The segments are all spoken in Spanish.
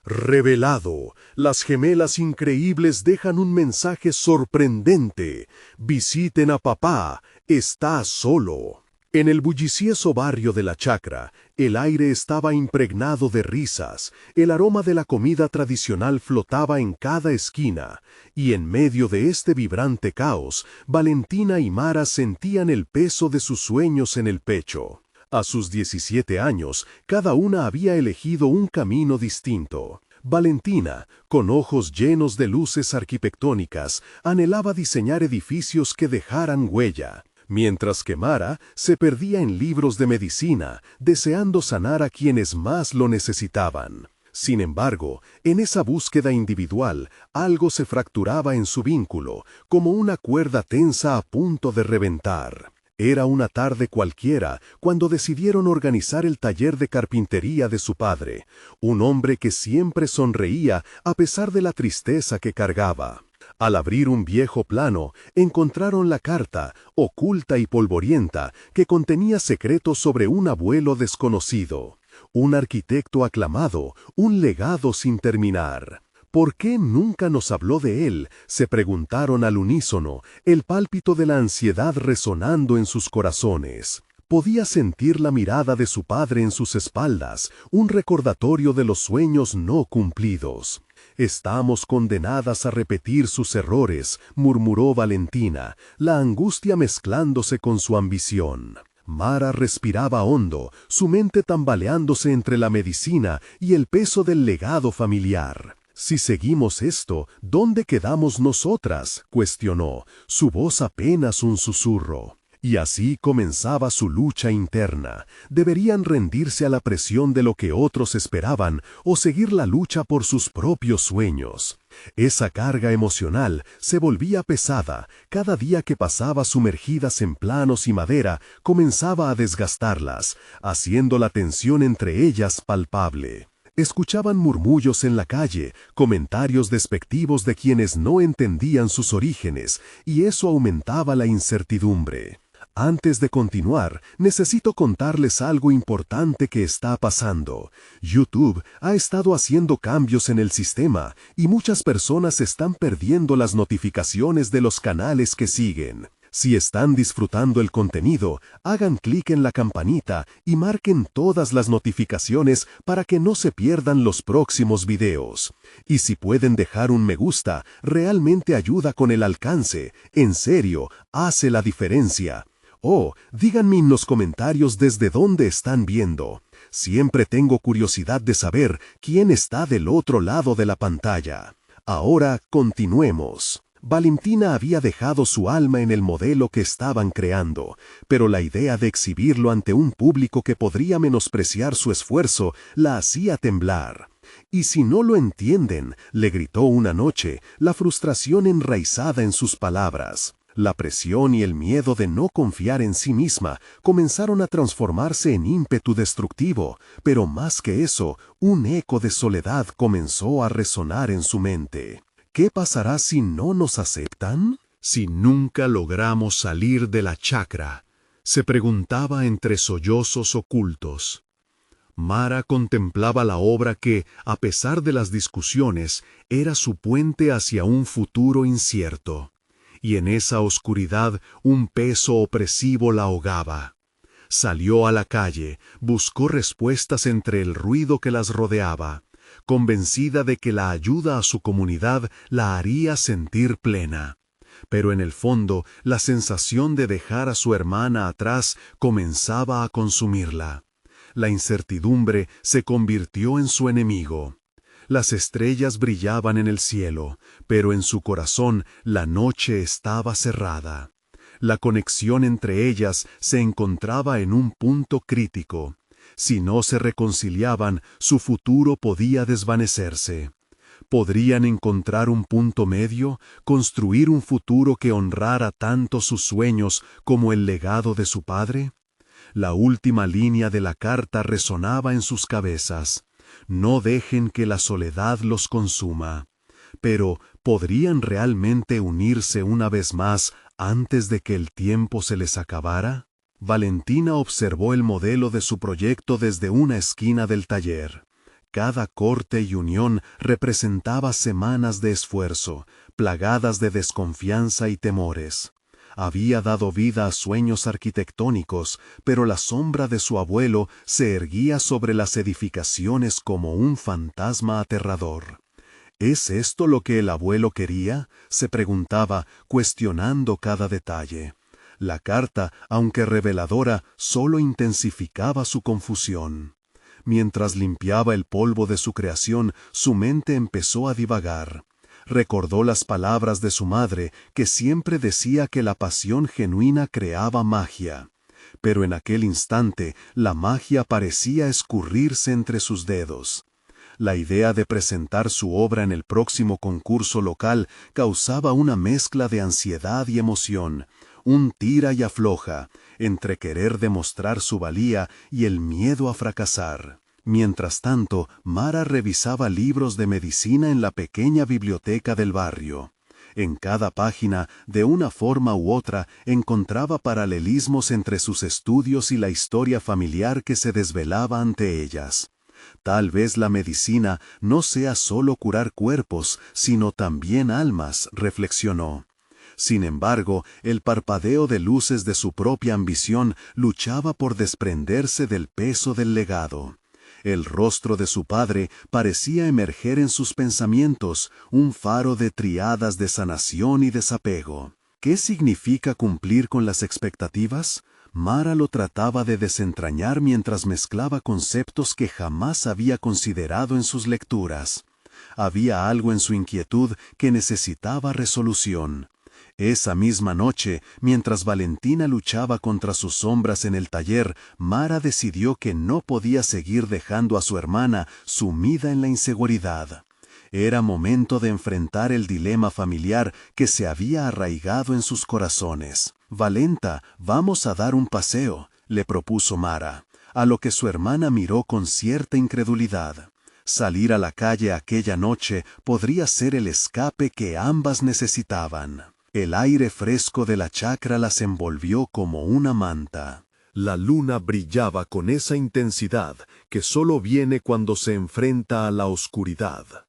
Revelado, las gemelas increíbles dejan un mensaje sorprendente. Visiten a papá, está solo. En el bullicioso barrio de la Chacra, el aire estaba impregnado de risas, el aroma de la comida tradicional flotaba en cada esquina, y en medio de este vibrante caos, Valentina y Mara sentían el peso de sus sueños en el pecho. A sus 17 años, cada una había elegido un camino distinto. Valentina, con ojos llenos de luces arquitectónicas, anhelaba diseñar edificios que dejaran huella, mientras que Mara se perdía en libros de medicina, deseando sanar a quienes más lo necesitaban. Sin embargo, en esa búsqueda individual, algo se fracturaba en su vínculo, como una cuerda tensa a punto de reventar. Era una tarde cualquiera cuando decidieron organizar el taller de carpintería de su padre, un hombre que siempre sonreía a pesar de la tristeza que cargaba. Al abrir un viejo plano, encontraron la carta, oculta y polvorienta, que contenía secretos sobre un abuelo desconocido. Un arquitecto aclamado, un legado sin terminar. ¿Por qué nunca nos habló de él?, se preguntaron al unísono, el pálpito de la ansiedad resonando en sus corazones. Podía sentir la mirada de su padre en sus espaldas, un recordatorio de los sueños no cumplidos. «Estamos condenadas a repetir sus errores», murmuró Valentina, la angustia mezclándose con su ambición. Mara respiraba hondo, su mente tambaleándose entre la medicina y el peso del legado familiar. «Si seguimos esto, ¿dónde quedamos nosotras?», cuestionó, su voz apenas un susurro. Y así comenzaba su lucha interna. ¿Deberían rendirse a la presión de lo que otros esperaban o seguir la lucha por sus propios sueños? Esa carga emocional se volvía pesada. Cada día que pasaba sumergidas en planos y madera comenzaba a desgastarlas, haciendo la tensión entre ellas palpable. Escuchaban murmullos en la calle, comentarios despectivos de quienes no entendían sus orígenes, y eso aumentaba la incertidumbre. Antes de continuar, necesito contarles algo importante que está pasando. YouTube ha estado haciendo cambios en el sistema, y muchas personas están perdiendo las notificaciones de los canales que siguen. Si están disfrutando el contenido, hagan clic en la campanita y marquen todas las notificaciones para que no se pierdan los próximos videos. Y si pueden dejar un me gusta, realmente ayuda con el alcance. En serio, hace la diferencia. Díganme en los comentarios desde dónde están viendo. Siempre tengo curiosidad de saber quién está del otro lado de la pantalla. Ahora continuemos. Valentina había dejado su alma en el modelo que estaban creando, pero la idea de exhibirlo ante un público que podría menospreciar su esfuerzo la hacía temblar. «¿Y si no lo entienden?», le gritó una noche, la frustración enraizada en sus palabras. La presión y el miedo de no confiar en sí misma comenzaron a transformarse en ímpetu destructivo, pero más que eso, un eco de soledad comenzó a resonar en su mente. ¿Qué pasará si no nos aceptan? ¿Si nunca logramos salir de la chacra?, se preguntaba entre sollozos ocultos. Mara contemplaba la obra que, a pesar de las discusiones, era su puente hacia un futuro incierto. Y en esa oscuridad un peso opresivo la ahogaba. Salió a la calle, buscó respuestas entre el ruido que las rodeaba, convencida de que la ayuda a su comunidad la haría sentir plena. Pero en el fondo, la sensación de dejar a su hermana atrás comenzaba a consumirla. La incertidumbre se convirtió en su enemigo. Las estrellas brillaban en el cielo, pero en su corazón la noche estaba cerrada. La conexión entre ellas se encontraba en un punto crítico. Si no se reconciliaban, su futuro podía desvanecerse. ¿Podrían encontrar un punto medio, construir un futuro que honrara tanto sus sueños como el legado de su padre? La última línea de la carta resonaba en sus cabezas. No dejen que la soledad los consuma. Pero, ¿podrían realmente unirse una vez más antes de que el tiempo se les acabara? Valentina observó el modelo de su proyecto desde una esquina del taller. Cada corte y unión representaba semanas de esfuerzo, plagadas de desconfianza y temores. Había dado vida a sueños arquitectónicos, pero la sombra de su abuelo se erguía sobre las edificaciones como un fantasma aterrador. ¿Es esto lo que el abuelo quería?, se preguntaba, cuestionando cada detalle. La carta, aunque reveladora, solo intensificaba su confusión. Mientras limpiaba el polvo de su creación, su mente empezó a divagar. Recordó las palabras de su madre, que siempre decía que la pasión genuina creaba magia. Pero en aquel instante, la magia parecía escurrirse entre sus dedos. La idea de presentar su obra en el próximo concurso local causaba una mezcla de ansiedad y emoción, un tira y afloja, entre querer demostrar su valía y el miedo a fracasar. Mientras tanto, Mara revisaba libros de medicina en la pequeña biblioteca del barrio. En cada página, de una forma u otra, encontraba paralelismos entre sus estudios y la historia familiar que se desvelaba ante ellas. Tal vez la medicina no sea solo curar cuerpos, sino también almas, reflexionó. Sin embargo, el parpadeo de luces de su propia ambición luchaba por desprenderse del peso del legado. El rostro de su padre parecía emerger en sus pensamientos, un faro de triadas de sanación y desapego. ¿Qué significa cumplir con las expectativas? Mara lo trataba de desentrañar mientras mezclaba conceptos que jamás había considerado en sus lecturas. Había algo en su inquietud que necesitaba resolución. Esa misma noche, mientras Valentina luchaba contra sus sombras en el taller, Mara decidió que no podía seguir dejando a su hermana sumida en la inseguridad. Era momento de enfrentar el dilema familiar que se había arraigado en sus corazones. «Valenta, vamos a dar un paseo», le propuso Mara, a lo que su hermana miró con cierta incredulidad. Salir a la calle aquella noche podría ser el escape que ambas necesitaban. El aire fresco de la chacra las envolvió como una manta. La luna brillaba con esa intensidad que solo viene cuando se enfrenta a la oscuridad.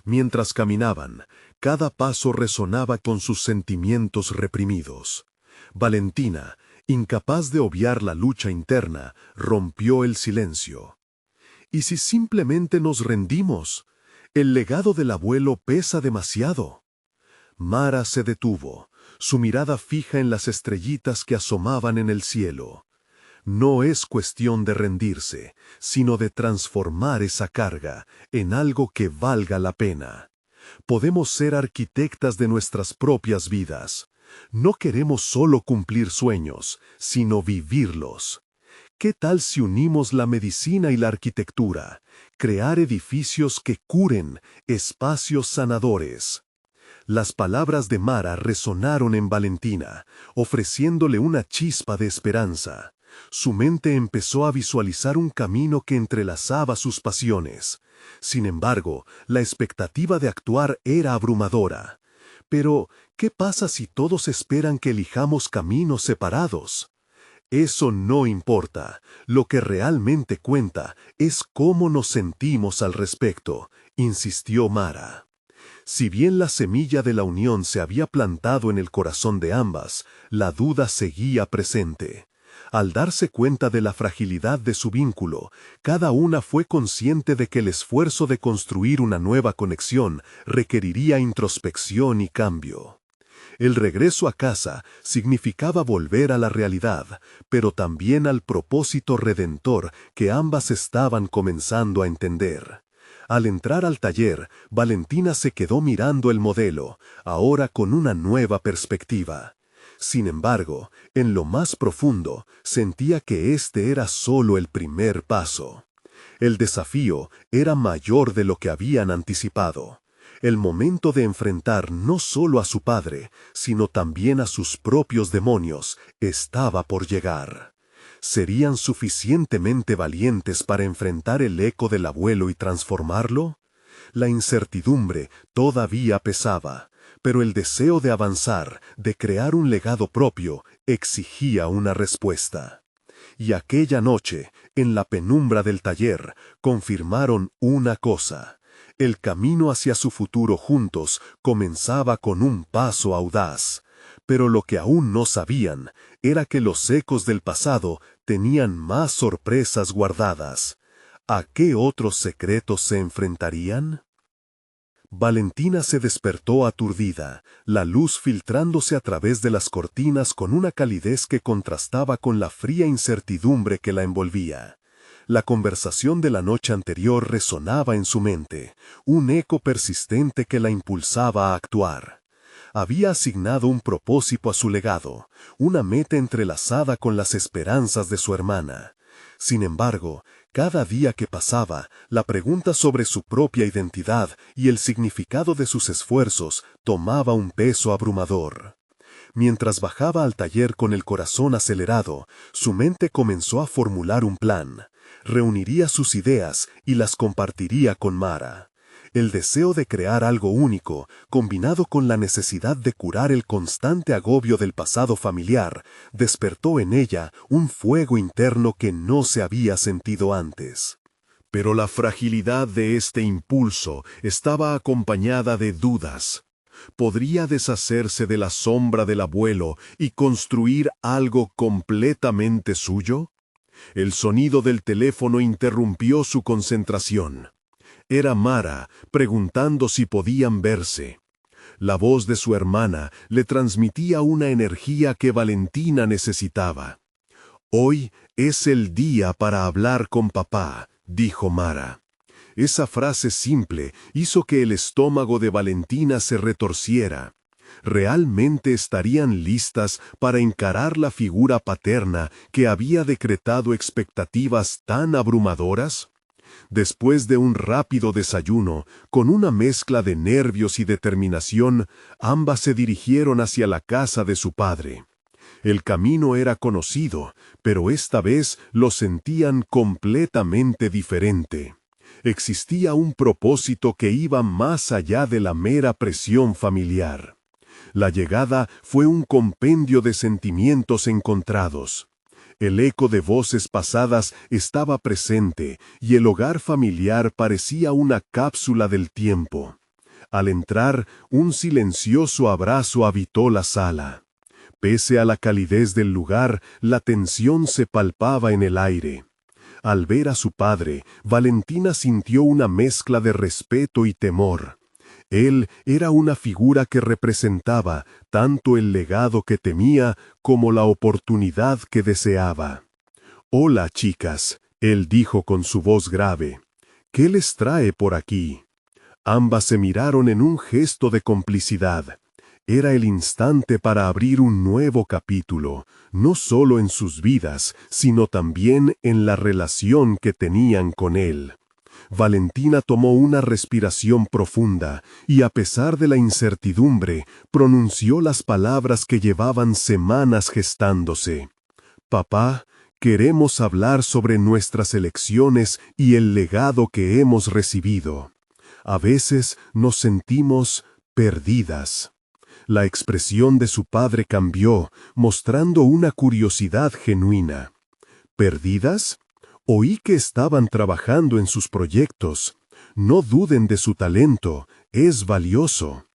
Mientras caminaban, cada paso resonaba con sus sentimientos reprimidos. Valentina, incapaz de obviar la lucha interna, rompió el silencio. ¿Y si simplemente nos rendimos? El legado del abuelo pesa demasiado. Mara se detuvo, su mirada fija en las estrellitas que asomaban en el cielo. No es cuestión de rendirse, sino de transformar esa carga en algo que valga la pena. Podemos ser arquitectas de nuestras propias vidas. No queremos solo cumplir sueños, sino vivirlos. ¿Qué tal si unimos la medicina y la arquitectura? Crear edificios que curen, espacios sanadores. Las palabras de Mara resonaron en Valentina, ofreciéndole una chispa de esperanza. Su mente empezó a visualizar un camino que entrelazaba sus pasiones. Sin embargo, la expectativa de actuar era abrumadora. Pero, ¿qué pasa si todos esperan que elijamos caminos separados? Eso no importa. Lo que realmente cuenta es cómo nos sentimos al respecto, insistió Mara. Si bien la semilla de la unión se había plantado en el corazón de ambas, la duda seguía presente. Al darse cuenta de la fragilidad de su vínculo, cada una fue consciente de que el esfuerzo de construir una nueva conexión requeriría introspección y cambio. El regreso a casa significaba volver a la realidad, pero también al propósito redentor que ambas estaban comenzando a entender. Al entrar al taller, Valentina se quedó mirando el modelo, ahora con una nueva perspectiva. Sin embargo, en lo más profundo, sentía que este era solo el primer paso. El desafío era mayor de lo que habían anticipado. El momento de enfrentar no solo a su padre, sino también a sus propios demonios, estaba por llegar. ¿Serían suficientemente valientes para enfrentar el eco del abuelo y transformarlo? La incertidumbre todavía pesaba, pero el deseo de avanzar, de crear un legado propio, exigía una respuesta. y aquella noche, en la penumbra del taller, confirmaron una cosa. El camino hacia su futuro juntos comenzaba con un paso audaz. Pero lo que aún no sabían era que los ecos del pasado tenían más sorpresas guardadas. ¿A qué otros secretos se enfrentarían? Valentina se despertó aturdida, la luz filtrándose a través de las cortinas con una calidez que contrastaba con la fría incertidumbre que la envolvía. La conversación de la noche anterior resonaba en su mente, un eco persistente que la impulsaba a actuar. Había asignado un propósito a su legado, una meta entrelazada con las esperanzas de su hermana. Sin embargo, cada día que pasaba, la pregunta sobre su propia identidad y el significado de sus esfuerzos tomaba un peso abrumador. Mientras bajaba al taller con el corazón acelerado, su mente comenzó a formular un plan. Reuniría sus ideas y las compartiría con Mara. El deseo de crear algo único, combinado con la necesidad de curar el constante agobio del pasado familiar, despertó en ella un fuego interno que no se había sentido antes. Pero la fragilidad de este impulso estaba acompañada de dudas. ¿Podría deshacerse de la sombra del abuelo y construir algo completamente suyo? El sonido del teléfono interrumpió su concentración. Era Mara, preguntando si podían verse. La voz de su hermana le transmitía una energía que Valentina necesitaba. «Hoy es el día para hablar con papá», dijo Mara. Esa frase simple hizo que el estómago de Valentina se retorciera. ¿Realmente estarían listas para encarar la figura paterna que había decretado expectativas tan abrumadoras? Después de un rápido desayuno, con una mezcla de nervios y determinación, ambas se dirigieron hacia la casa de su padre. El camino era conocido, pero esta vez lo sentían completamente diferente. Existía un propósito que iba más allá de la mera presión familiar. La llegada fue un compendio de sentimientos encontrados. El eco de voces pasadas estaba presente y el hogar familiar parecía una cápsula del tiempo. Al entrar, un silencioso abrazo habitó la sala. Pese a la calidez del lugar, la tensión se palpaba en el aire. Al ver a su padre, Valentina sintió una mezcla de respeto y temor. Él era una figura que representaba tanto el legado que temía como la oportunidad que deseaba. «Hola, chicas», él dijo con su voz grave. «¿Qué les trae por aquí?» Ambas se miraron en un gesto de complicidad. Era el instante para abrir un nuevo capítulo, no solo en sus vidas, sino también en la relación que tenían con él. Valentina tomó una respiración profunda y, a pesar de la incertidumbre, pronunció las palabras que llevaban semanas gestándose. «Papá, queremos hablar sobre nuestras elecciones y el legado que hemos recibido. A veces nos sentimos perdidas». La expresión de su padre cambió, mostrando una curiosidad genuina. ¿Perdidas? Oí que estaban trabajando en sus proyectos. No duden de su talento, es valioso.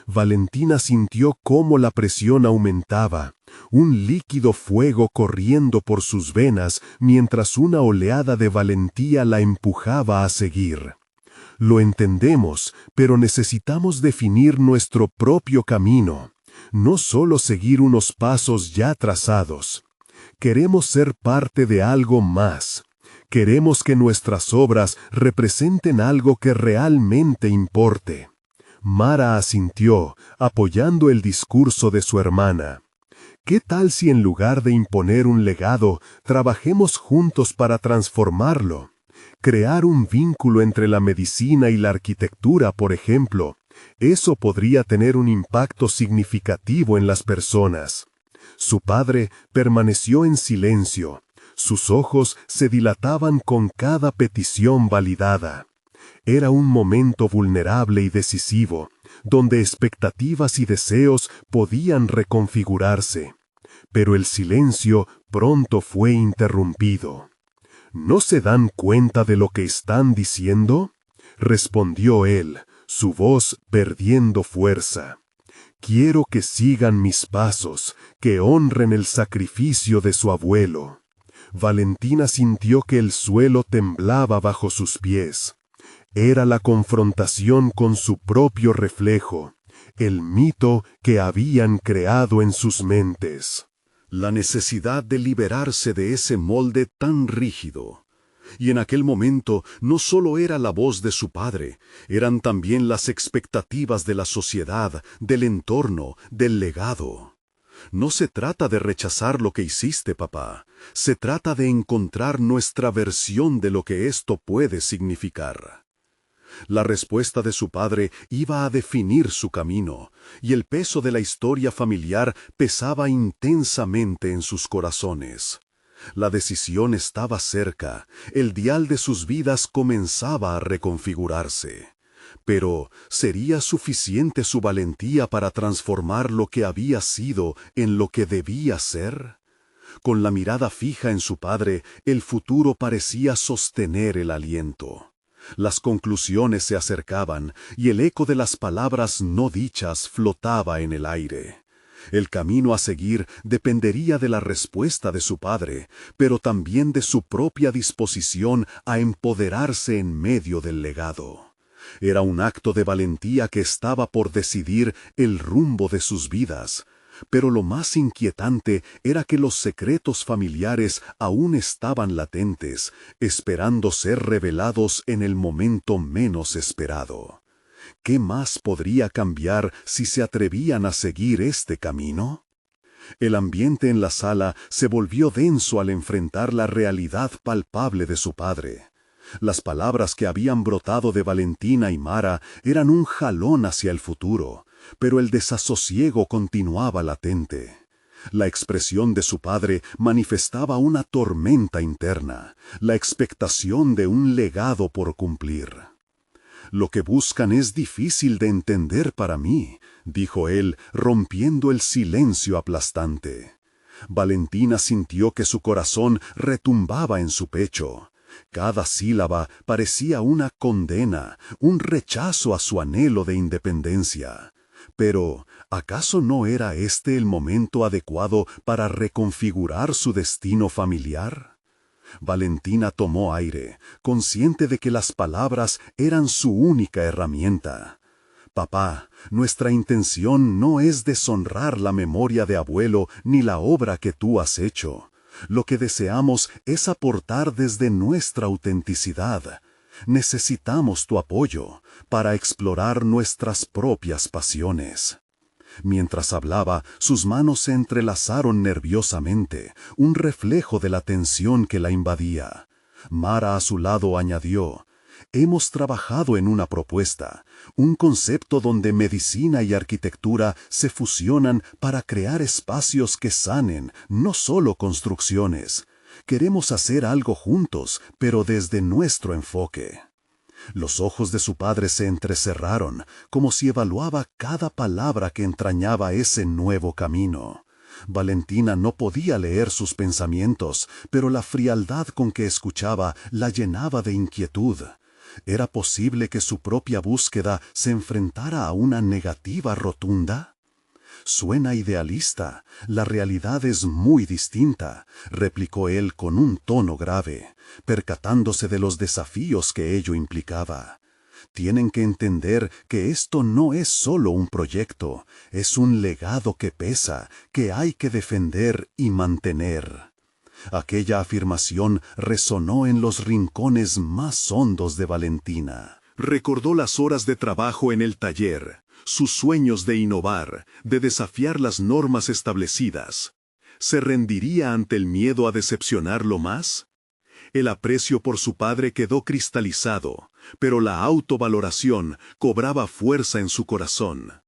Valentina sintió cómo la presión aumentaba, un líquido fuego corriendo por sus venas mientras una oleada de valentía la empujaba a seguir. Lo entendemos, pero necesitamos definir nuestro propio camino, no solo seguir unos pasos ya trazados. Queremos ser parte de algo más. Queremos que nuestras obras representen algo que realmente importe. Mara asintió, apoyando el discurso de su hermana. ¿Qué tal si en lugar de imponer un legado, trabajemos juntos para transformarlo? Crear un vínculo entre la medicina y la arquitectura, por ejemplo. Eso podría tener un impacto significativo en las personas. Su padre permaneció en silencio. Sus ojos se dilataban con cada petición validada. Era un momento vulnerable y decisivo, donde expectativas y deseos podían reconfigurarse. Pero el silencio pronto fue interrumpido. ¿No se dan cuenta de lo que están diciendo? Respondió él, su voz perdiendo fuerza. Quiero que sigan mis pasos, que honren el sacrificio de su abuelo. Valentina sintió que el suelo temblaba bajo sus pies. Era la confrontación con su propio reflejo, el mito que habían creado en sus mentes. La necesidad de liberarse de ese molde tan rígido. Y en aquel momento no solo era la voz de su padre, eran también las expectativas de la sociedad, del entorno, del legado. No se trata de rechazar lo que hiciste, papá. Se trata de encontrar nuestra versión de lo que esto puede significar. La respuesta de su padre iba a definir su camino, y el peso de la historia familiar pesaba intensamente en sus corazones. La decisión estaba cerca, el dial de sus vidas comenzaba a reconfigurarse. Pero, ¿sería suficiente su valentía para transformar lo que había sido en lo que debía ser? Con la mirada fija en su padre, el futuro parecía sostener el aliento. Las conclusiones se acercaban, y el eco de las palabras no dichas flotaba en el aire. El camino a seguir dependería de la respuesta de su padre, pero también de su propia disposición a empoderarse en medio del legado. Era un acto de valentía que estaba por decidir el rumbo de sus vidas. Pero lo más inquietante era que los secretos familiares aún estaban latentes, esperando ser revelados en el momento menos esperado. ¿Qué más podría cambiar si se atrevían a seguir este camino? El ambiente en la sala se volvió denso al enfrentar la realidad palpable de su padre. Las palabras que habían brotado de Valentina y Mara eran un jalón hacia el futuro, pero el desasosiego continuaba latente. La expresión de su padre manifestaba una tormenta interna, la expectación de un legado por cumplir. «Lo que buscan es difícil de entender para mí», dijo él, rompiendo el silencio aplastante. Valentina sintió que su corazón retumbaba en su pecho. Cada sílaba parecía una condena, un rechazo a su anhelo de independencia. Pero, ¿acaso no era este el momento adecuado para reconfigurar su destino familiar? Valentina tomó aire, consciente de que las palabras eran su única herramienta. «Papá, nuestra intención no es deshonrar la memoria de abuelo ni la obra que tú has hecho. Lo que deseamos es aportar desde nuestra autenticidad. Necesitamos tu apoyo para explorar nuestras propias pasiones». Mientras hablaba, sus manos se entrelazaron nerviosamente, un reflejo de la tensión que la invadía. Mara a su lado añadió: «Hemos trabajado en una propuesta, un concepto donde medicina y arquitectura se fusionan para crear espacios que sanen, no solo construcciones. Queremos hacer algo juntos, pero desde nuestro enfoque». Los ojos de su padre se entrecerraron, como si evaluaba cada palabra que entrañaba ese nuevo camino. Valentina no podía leer sus pensamientos, pero la frialdad con que escuchaba la llenaba de inquietud. ¿Era posible que su propia búsqueda se enfrentara a una negativa rotunda? «Suena idealista. La realidad es muy distinta», replicó él con un tono grave, percatándose de los desafíos que ello implicaba. «Tienen que entender que esto no es solo un proyecto, es un legado que pesa, que hay que defender y mantener». Aquella afirmación resonó en los rincones más hondos de Valentina. Recordó las horas de trabajo en el taller, sus sueños de innovar, de desafiar las normas establecidas. ¿Se rendiría ante el miedo a decepcionarlo más? El aprecio por su padre quedó cristalizado, pero la autovaloración cobraba fuerza en su corazón.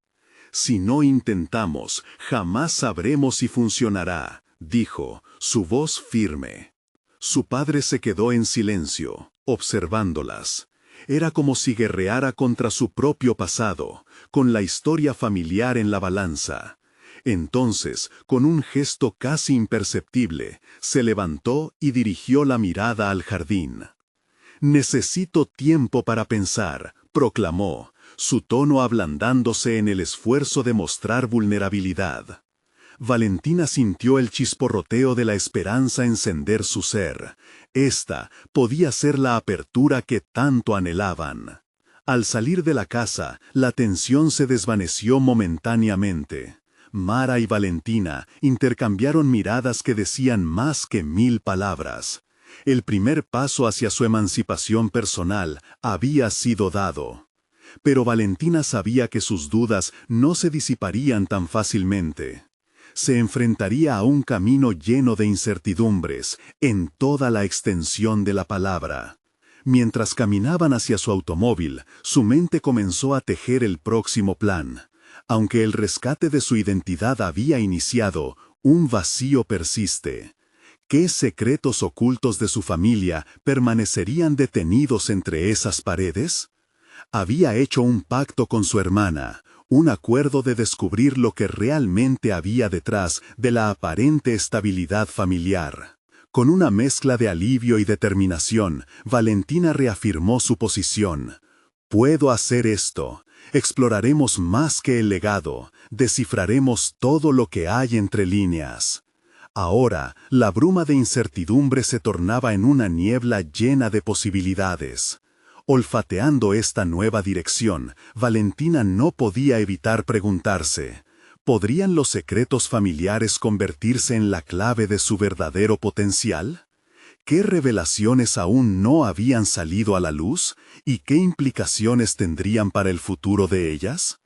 «Si no intentamos, jamás sabremos si funcionará», dijo, su voz firme. Su padre se quedó en silencio, observándolas. Era como si guerreara contra su propio pasado, con la historia familiar en la balanza. Entonces, con un gesto casi imperceptible, se levantó y dirigió la mirada al jardín. «Necesito tiempo para pensar», proclamó, su tono ablandándose en el esfuerzo de mostrar vulnerabilidad. Valentina sintió el chisporroteo de la esperanza encender su ser. Esta podía ser la apertura que tanto anhelaban. Al salir de la casa, la tensión se desvaneció momentáneamente. Mara y Valentina intercambiaron miradas que decían más que 1000 palabras. El primer paso hacia su emancipación personal había sido dado. Pero Valentina sabía que sus dudas no se disiparían tan fácilmente. Se enfrentaría a un camino lleno de incertidumbres en toda la extensión de la palabra. Mientras caminaban hacia su automóvil, su mente comenzó a tejer el próximo plan. Aunque el rescate de su identidad había iniciado, un vacío persiste. ¿Qué secretos ocultos de su familia permanecerían detenidos entre esas paredes? Había hecho un pacto con su hermana, un acuerdo de descubrir lo que realmente había detrás de la aparente estabilidad familiar. Con una mezcla de alivio y determinación, Valentina reafirmó su posición. «Puedo hacer esto. Exploraremos más que el legado. Descifraremos todo lo que hay entre líneas». Ahora, la bruma de incertidumbre se tornaba en una niebla llena de posibilidades. Olfateando esta nueva dirección, Valentina no podía evitar preguntarse, ¿podrían los secretos familiares convertirse en la clave de su verdadero potencial? ¿Qué revelaciones aún no habían salido a la luz y qué implicaciones tendrían para el futuro de ellas?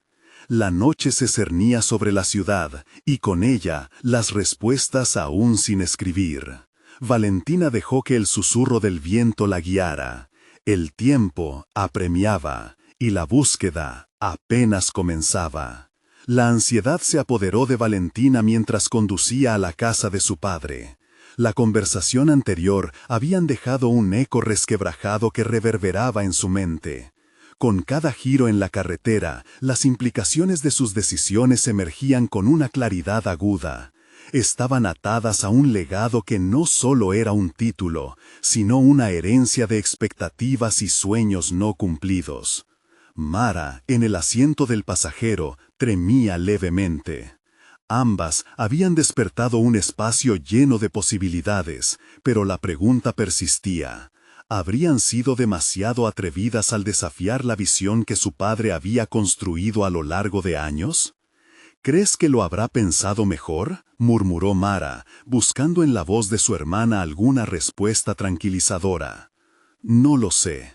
La noche se cernía sobre la ciudad, y con ella las respuestas aún sin escribir. Valentina dejó que el susurro del viento la guiara. El tiempo apremiaba, y la búsqueda apenas comenzaba. La ansiedad se apoderó de Valentina mientras conducía a la casa de su padre. La conversación anterior habían dejado un eco resquebrajado que reverberaba en su mente. Con cada giro en la carretera, las implicaciones de sus decisiones emergían con una claridad aguda. Estaban atadas a un legado que no solo era un título, sino una herencia de expectativas y sueños no cumplidos. Mara, en el asiento del pasajero, tremía levemente. Ambas habían despertado un espacio lleno de posibilidades, pero la pregunta persistía. ¿Habrían sido demasiado atrevidas al desafiar la visión que su padre había construido a lo largo de años? ¿Crees que lo habrá pensado mejor?, murmuró Mara, buscando en la voz de su hermana alguna respuesta tranquilizadora. No lo sé.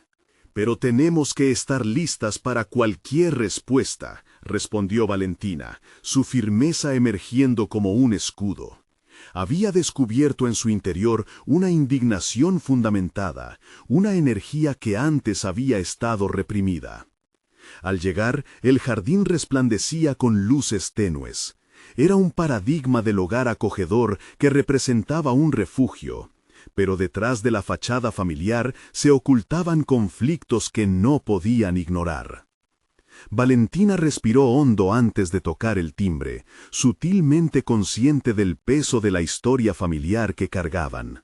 Pero tenemos que estar listas para cualquier respuesta, respondió Valentina, su firmeza emergiendo como un escudo. Había descubierto en su interior una indignación fundamentada, una energía que antes había estado reprimida. Al llegar, el jardín resplandecía con luces tenues. Era un paradigma del hogar acogedor que representaba un refugio, pero detrás de la fachada familiar se ocultaban conflictos que no podían ignorar. Valentina respiró hondo antes de tocar el timbre, sutilmente consciente del peso de la historia familiar que cargaban.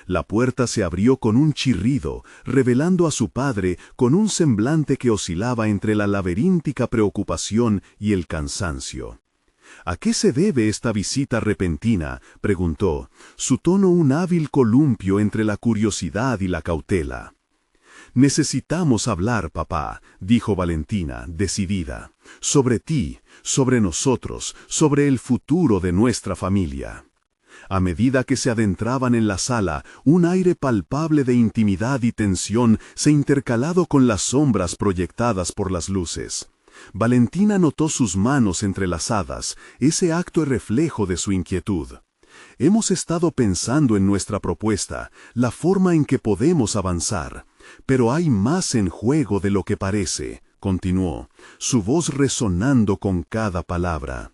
La puerta se abrió con un chirrido, revelando a su padre con un semblante que oscilaba entre la laberíntica preocupación y el cansancio. «¿A qué se debe esta visita repentina?», preguntó, su tono un hábil columpio entre la curiosidad y la cautela. «Necesitamos hablar, papá», dijo Valentina, decidida, «sobre ti, sobre nosotros, sobre el futuro de nuestra familia». A medida que se adentraban en la sala, un aire palpable de intimidad y tensión se intercalado con las sombras proyectadas por las luces. Valentina notó sus manos entrelazadas, ese acto reflejo de su inquietud. «Hemos estado pensando en nuestra propuesta, la forma en que podemos avanzar. Pero hay más en juego de lo que parece», continuó, su voz resonando con cada palabra.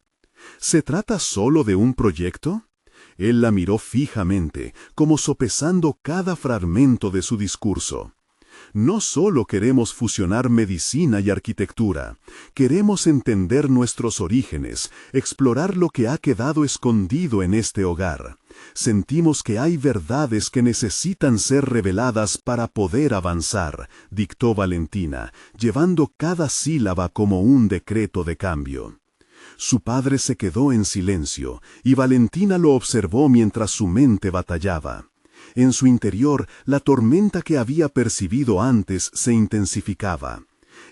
«¿Se trata solo de un proyecto?». Él la miró fijamente, como sopesando cada fragmento de su discurso. No solo queremos fusionar medicina y arquitectura, queremos entender nuestros orígenes, explorar lo que ha quedado escondido en este hogar. Sentimos que hay verdades que necesitan ser reveladas para poder avanzar, dictó Valentina, llevando cada sílaba como un decreto de cambio. Su padre se quedó en silencio, y Valentina lo observó mientras su mente batallaba. En su interior, la tormenta que había percibido antes se intensificaba.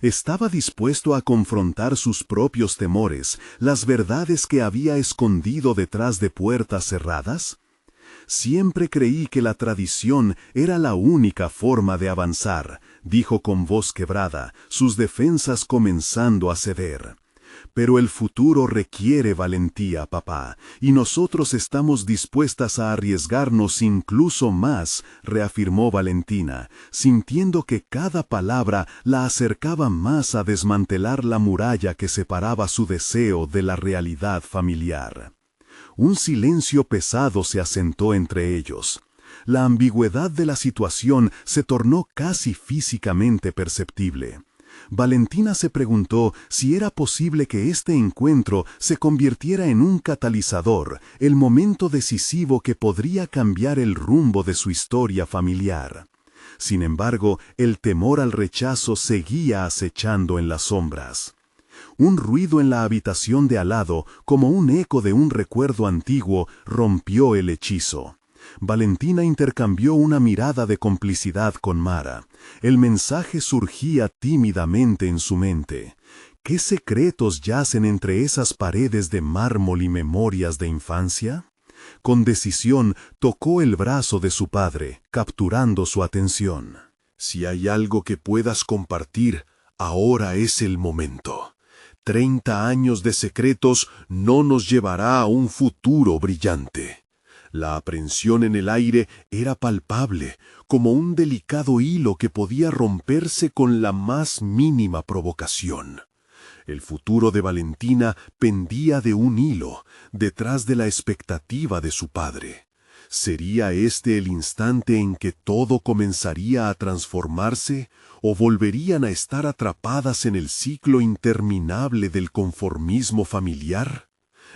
¿Estaba dispuesto a confrontar sus propios temores, las verdades que había escondido detrás de puertas cerradas? Siempre creí que la tradición era la única forma de avanzar, dijo con voz quebrada, sus defensas comenzando a ceder. Pero el futuro requiere valentía, papá, y nosotros estamos dispuestas a arriesgarnos incluso más, reafirmó Valentina, sintiendo que cada palabra la acercaba más a desmantelar la muralla que separaba su deseo de la realidad familiar. Un silencio pesado se asentó entre ellos. La ambigüedad de la situación se tornó casi físicamente perceptible. Valentina se preguntó si era posible que este encuentro se convirtiera en un catalizador, el momento decisivo que podría cambiar el rumbo de su historia familiar. Sin embargo, el temor al rechazo seguía acechando en las sombras. Un ruido en la habitación de al lado, como un eco de un recuerdo antiguo, rompió el hechizo. Valentina intercambió una mirada de complicidad con Mara. El mensaje surgía tímidamente en su mente. ¿Qué secretos yacen entre esas paredes de mármol y memorias de infancia? Con decisión tocó el brazo de su padre, capturando su atención. Si hay algo que puedas compartir, ahora es el momento. 30 años de secretos no nos llevará a un futuro brillante. La aprensión en el aire era palpable, como un delicado hilo que podía romperse con la más mínima provocación. El futuro de Valentina pendía de un hilo, detrás de la expectativa de su padre. ¿Sería este el instante en que todo comenzaría a transformarse, o volverían a estar atrapadas en el ciclo interminable del conformismo familiar?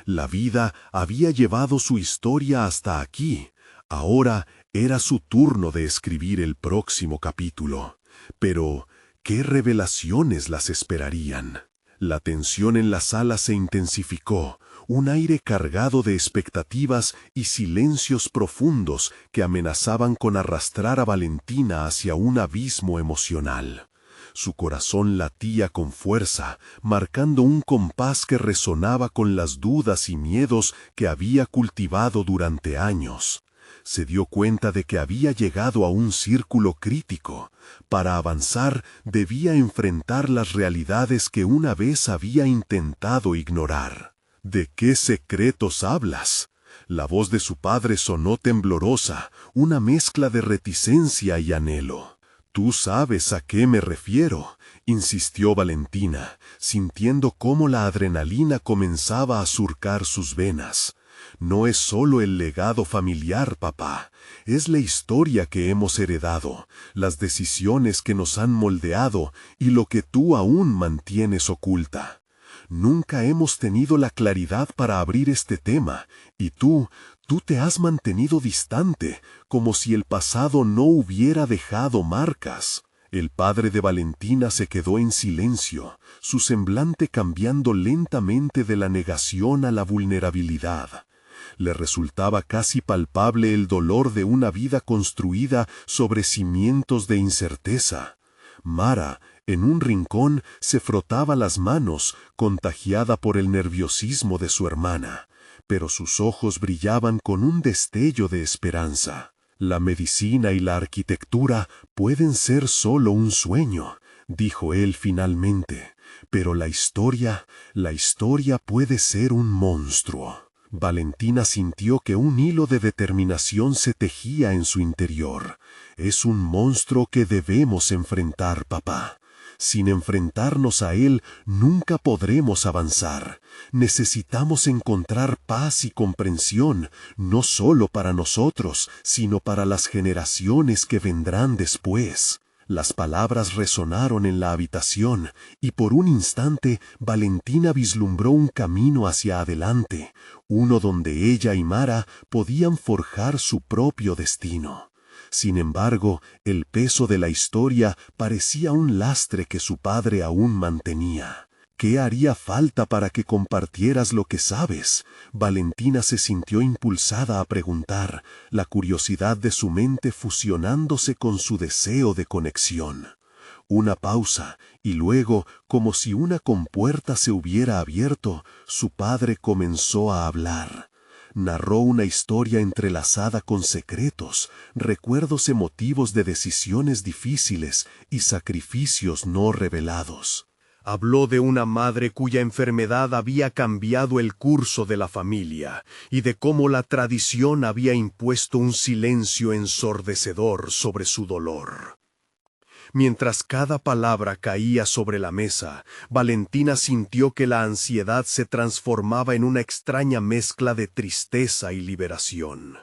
La vida había llevado su historia hasta aquí. Ahora era su turno de escribir el próximo capítulo. Pero, ¿qué revelaciones las esperarían? La tensión en la sala se intensificó, un aire cargado de expectativas y silencios profundos que amenazaban con arrastrar a Valentina hacia un abismo emocional. Su corazón latía con fuerza, marcando un compás que resonaba con las dudas y miedos que había cultivado durante años. Se dio cuenta de que había llegado a un círculo crítico. Para avanzar, debía enfrentar las realidades que una vez había intentado ignorar. ¿De qué secretos hablas? La voz de su padre sonó temblorosa, una mezcla de reticencia y anhelo. «Tú sabes a qué me refiero», insistió Valentina, sintiendo cómo la adrenalina comenzaba a surcar sus venas. «No es solo el legado familiar, papá, es la historia que hemos heredado, las decisiones que nos han moldeado y lo que tú aún mantienes oculta. Nunca hemos tenido la claridad para abrir este tema, y tú te has mantenido distante, como si el pasado no hubiera dejado marcas». El padre de Valentina se quedó en silencio, su semblante cambiando lentamente de la negación a la vulnerabilidad. Le resultaba casi palpable el dolor de una vida construida sobre cimientos de incerteza. Mara, en un rincón, se frotaba las manos, contagiada por el nerviosismo de su hermana, pero sus ojos brillaban con un destello de esperanza. «La medicina y la arquitectura pueden ser solo un sueño», dijo él finalmente, «pero la historia puede ser un monstruo». Valentina sintió que un hilo de determinación se tejía en su interior. «Es un monstruo que debemos enfrentar, papá. Sin enfrentarnos a él, nunca podremos avanzar. Necesitamos encontrar paz y comprensión, no solo para nosotros, sino para las generaciones que vendrán después». Las palabras resonaron en la habitación, y por un instante Valentina vislumbró un camino hacia adelante, uno donde ella y Mara podían forjar su propio destino. Sin embargo, el peso de la historia parecía un lastre que su padre aún mantenía. ¿Qué haría falta para que compartieras lo que sabes? Valentina se sintió impulsada a preguntar, la curiosidad de su mente fusionándose con su deseo de conexión. Una pausa, y luego, como si una compuerta se hubiera abierto, su padre comenzó a hablar. Narró una historia entrelazada con secretos, recuerdos emotivos de decisiones difíciles y sacrificios no revelados. Habló de una madre cuya enfermedad había cambiado el curso de la familia y de cómo la tradición había impuesto un silencio ensordecedor sobre su dolor. Mientras cada palabra caía sobre la mesa, Valentina sintió que la ansiedad se transformaba en una extraña mezcla de tristeza y liberación.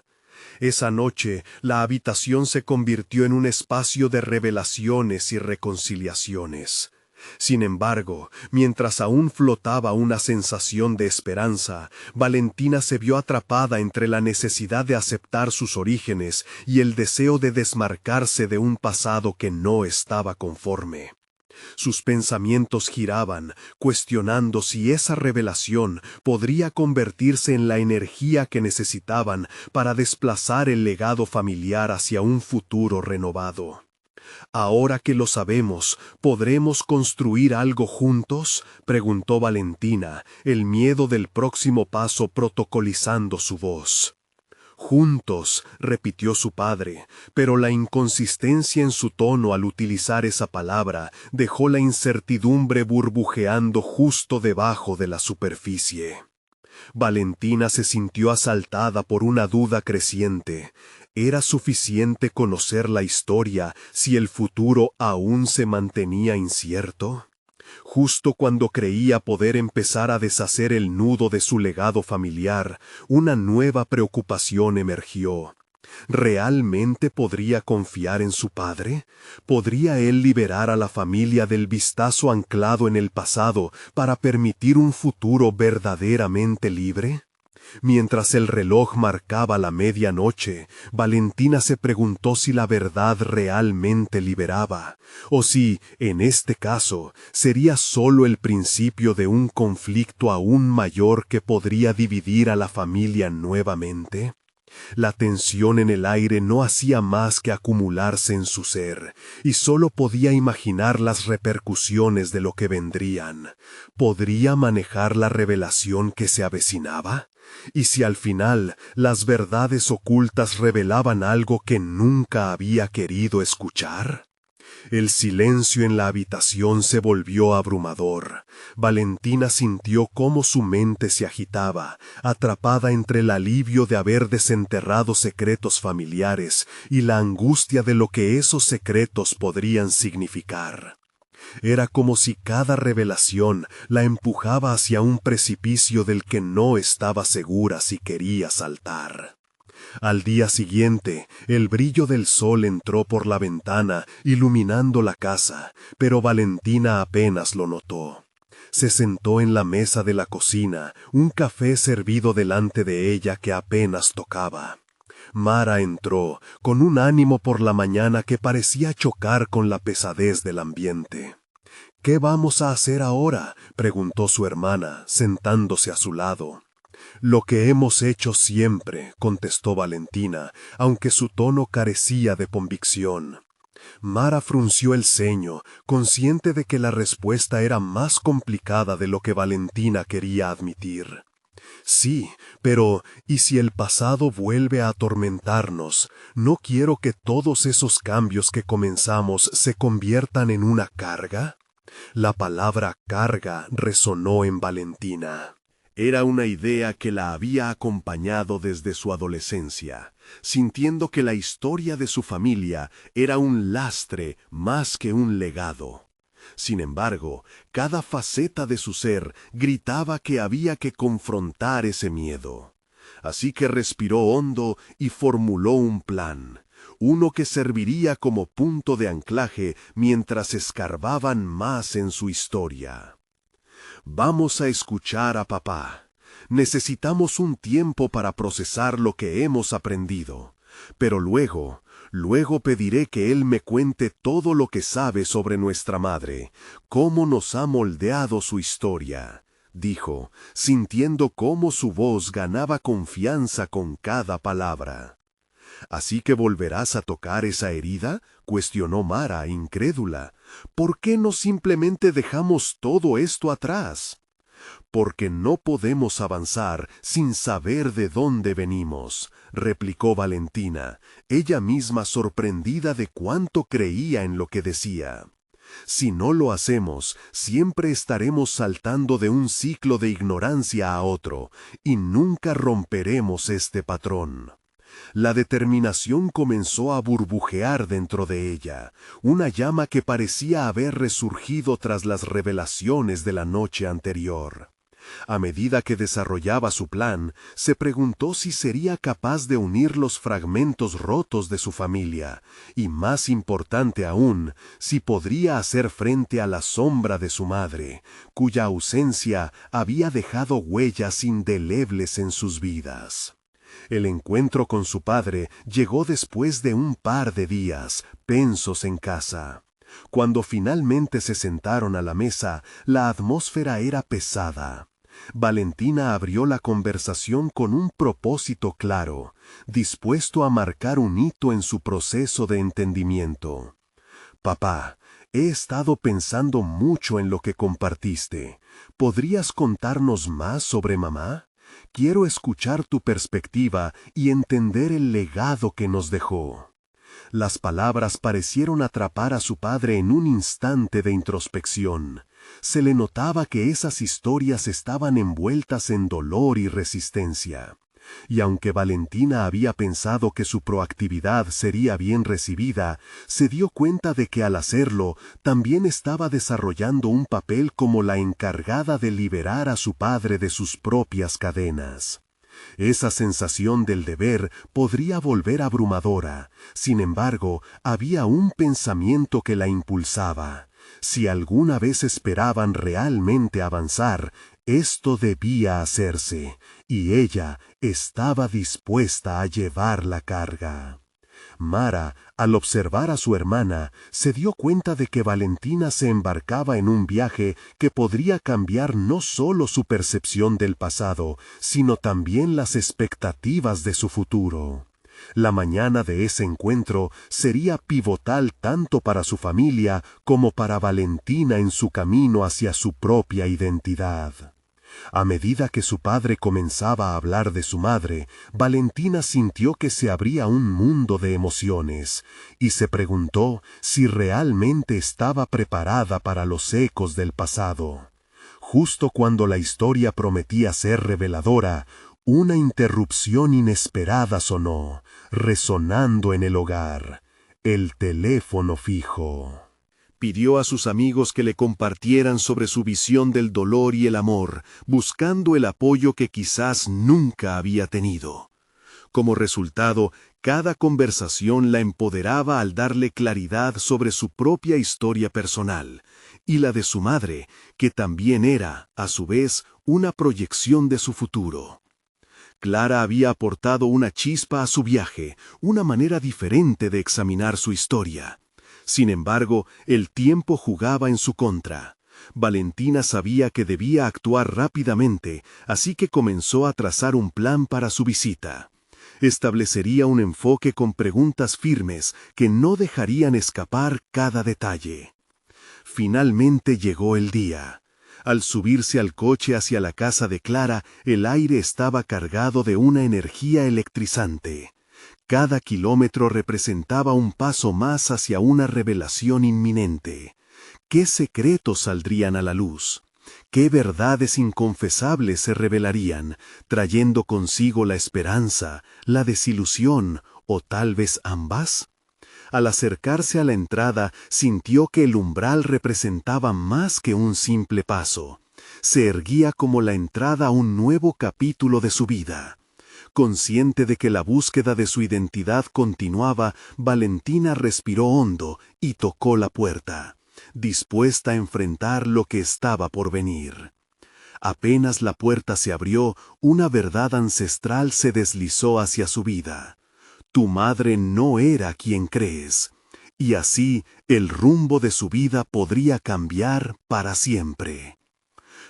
Esa noche, la habitación se convirtió en un espacio de revelaciones y reconciliaciones. Sin embargo, mientras aún flotaba una sensación de esperanza, Valentina se vio atrapada entre la necesidad de aceptar sus orígenes y el deseo de desmarcarse de un pasado que no estaba conforme. Sus pensamientos giraban, cuestionando si esa revelación podría convertirse en la energía que necesitaban para desplazar el legado familiar hacia un futuro renovado. «Ahora que lo sabemos, ¿podremos construir algo juntos?», preguntó Valentina, el miedo del próximo paso protocolizando su voz. «Juntos», repitió su padre, pero la inconsistencia en su tono al utilizar esa palabra dejó la incertidumbre burbujeando justo debajo de la superficie. Valentina se sintió asaltada por una duda creciente. ¿Era suficiente conocer la historia si el futuro aún se mantenía incierto? Justo cuando creía poder empezar a deshacer el nudo de su legado familiar, una nueva preocupación emergió. ¿Realmente podría confiar en su padre? ¿Podría él liberar a la familia del vistazo anclado en el pasado para permitir un futuro verdaderamente libre? Mientras el reloj marcaba la medianoche, Valentina se preguntó si la verdad realmente liberaba, o si, en este caso, sería solo el principio de un conflicto aún mayor que podría dividir a la familia nuevamente. La tensión en el aire no hacía más que acumularse en su ser, y solo podía imaginar las repercusiones de lo que vendrían. ¿Podría manejar la revelación que se avecinaba? ¿Y si al final las verdades ocultas revelaban algo que nunca había querido escuchar? El silencio en la habitación se volvió abrumador. Valentina sintió cómo su mente se agitaba, atrapada entre el alivio de haber desenterrado secretos familiares y la angustia de lo que esos secretos podrían significar. Era como si cada revelación la empujaba hacia un precipicio del que no estaba segura si quería saltar. Al día siguiente, el brillo del sol entró por la ventana, iluminando la casa, pero Valentina apenas lo notó. Se sentó en la mesa de la cocina, un café servido delante de ella que apenas tocaba. Mara entró, con un ánimo por la mañana que parecía chocar con la pesadez del ambiente. «¿Qué vamos a hacer ahora?», preguntó su hermana, sentándose a su lado. «Lo que hemos hecho siempre», contestó Valentina, aunque su tono carecía de convicción. Mara frunció el ceño, consciente de que la respuesta era más complicada de lo que Valentina quería admitir. «Sí, pero ¿y si el pasado vuelve a atormentarnos? ¿No quiero que todos esos cambios que comenzamos se conviertan en una carga?» La palabra carga resonó en Valentina. Era una idea que la había acompañado desde su adolescencia, sintiendo que la historia de su familia era un lastre más que un legado. Sin embargo, cada faceta de su ser gritaba que había que confrontar ese miedo. Así que respiró hondo y formuló un plan uno que serviría como punto de anclaje mientras escarbaban más en su historia. Vamos a escuchar a papá. Necesitamos un tiempo para procesar lo que hemos aprendido, pero luego pediré que él me cuente todo lo que sabe sobre nuestra madre, cómo nos ha moldeado su historia, dijo, sintiendo cómo su voz ganaba confianza con cada palabra. ¿Así que volverás a tocar esa herida?, cuestionó Mara, incrédula. ¿Por qué no simplemente dejamos todo esto atrás? Porque no podemos avanzar sin saber de dónde venimos, replicó Valentina, ella misma sorprendida de cuánto creía en lo que decía. Si no lo hacemos, siempre estaremos saltando de un ciclo de ignorancia a otro, y nunca romperemos este patrón. La determinación comenzó a burbujear dentro de ella, una llama que parecía haber resurgido tras las revelaciones de la noche anterior. A medida que desarrollaba su plan, se preguntó si sería capaz de unir los fragmentos rotos de su familia, y más importante aún, si podría hacer frente a la sombra de su madre, cuya ausencia había dejado huellas indelebles en sus vidas. El encuentro con su padre llegó después de un par de días, pensos en casa. Cuando finalmente se sentaron a la mesa, la atmósfera era pesada. Valentina abrió la conversación con un propósito claro, dispuesto a marcar un hito en su proceso de entendimiento. Papá, he estado pensando mucho en lo que compartiste. ¿Podrías contarnos más sobre mamá? Quiero escuchar tu perspectiva y entender el legado que nos dejó. Las palabras parecieron atrapar a su padre en un instante de introspección. Se le notaba que esas historias estaban envueltas en dolor y resistencia. Y aunque Valentina había pensado que su proactividad sería bien recibida, se dio cuenta de que al hacerlo también estaba desarrollando un papel como la encargada de liberar a su padre de sus propias cadenas. Esa sensación del deber podría volver abrumadora. Sin embargo, había un pensamiento que la impulsaba. Si alguna vez esperaban realmente avanzar, esto debía hacerse, y ella estaba dispuesta a llevar la carga. Mara, al observar a su hermana, se dio cuenta de que Valentina se embarcaba en un viaje que podría cambiar no solo su percepción del pasado, sino también las expectativas de su futuro. La mañana de ese encuentro sería pivotal tanto para su familia como para Valentina en su camino hacia su propia identidad. A medida que su padre comenzaba a hablar de su madre, Valentina sintió que se abría un mundo de emociones, y se preguntó si realmente estaba preparada para los ecos del pasado. Justo cuando la historia prometía ser reveladora, una interrupción inesperada sonó, resonando en el hogar. El teléfono fijo. Pidió a sus amigos que le compartieran sobre su visión del dolor y el amor, buscando el apoyo que quizás nunca había tenido. Como resultado, cada conversación la empoderaba al darle claridad sobre su propia historia personal, y la de su madre, que también era, a su vez, una proyección de su futuro. Clara había aportado una chispa a su viaje, una manera diferente de examinar su historia. Sin embargo, el tiempo jugaba en su contra. Valentina sabía que debía actuar rápidamente, así que comenzó a trazar un plan para su visita. Establecería un enfoque con preguntas firmes que no dejarían escapar cada detalle. Finalmente llegó el día. Al subirse al coche hacia la casa de Clara, el aire estaba cargado de una energía electrizante. Cada kilómetro representaba un paso más hacia una revelación inminente. ¿Qué secretos saldrían a la luz? ¿Qué verdades inconfesables se revelarían, trayendo consigo la esperanza, la desilusión o tal vez ambas? Al acercarse a la entrada, sintió que el umbral representaba más que un simple paso. Se erguía como la entrada a un nuevo capítulo de su vida. Consciente de que la búsqueda de su identidad continuaba, Valentina respiró hondo y tocó la puerta, dispuesta a enfrentar lo que estaba por venir. Apenas la puerta se abrió, una verdad ancestral se deslizó hacia su vida. Tu madre no era quien crees, y así el rumbo de su vida podría cambiar para siempre.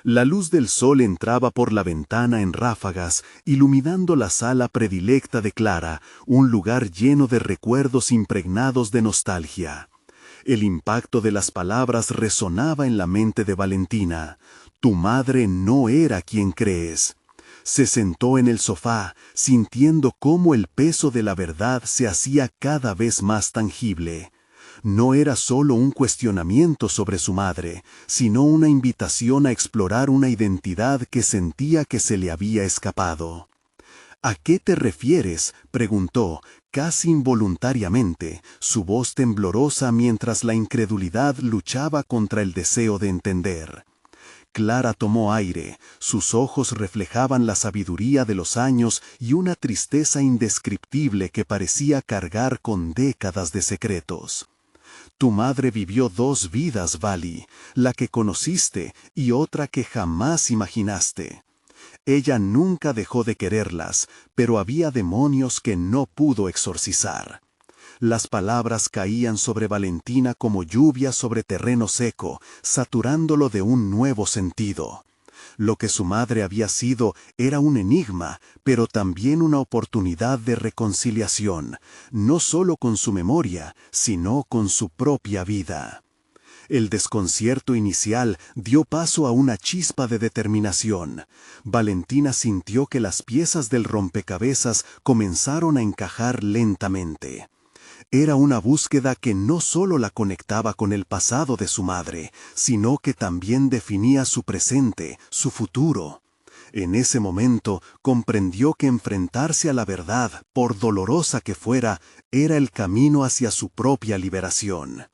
La luz del sol entraba por la ventana en ráfagas, iluminando la sala predilecta de Clara, un lugar lleno de recuerdos impregnados de nostalgia. El impacto de las palabras resonaba en la mente de Valentina. Tu madre no era quien crees. Se sentó en el sofá, sintiendo cómo el peso de la verdad se hacía cada vez más tangible. No era solo un cuestionamiento sobre su madre, sino una invitación a explorar una identidad que sentía que se le había escapado. ¿A qué te refieres?, preguntó, casi involuntariamente, su voz temblorosa mientras la incredulidad luchaba contra el deseo de entender. Clara tomó aire, sus ojos reflejaban la sabiduría de los años y una tristeza indescriptible que parecía cargar con décadas de secretos. Tu madre vivió 2 vidas, Vali, la que conociste y otra que jamás imaginaste. Ella nunca dejó de quererlas, pero había demonios que no pudo exorcizar. Las palabras caían sobre Valentina como lluvia sobre terreno seco, saturándolo de un nuevo sentido. Lo que su madre había sido era un enigma, pero también una oportunidad de reconciliación, no solo con su memoria, sino con su propia vida. El desconcierto inicial dio paso a una chispa de determinación. Valentina sintió que las piezas del rompecabezas comenzaron a encajar lentamente. Era una búsqueda que no solo la conectaba con el pasado de su madre, sino que también definía su presente, su futuro. En ese momento comprendió que enfrentarse a la verdad, por dolorosa que fuera, era el camino hacia su propia liberación.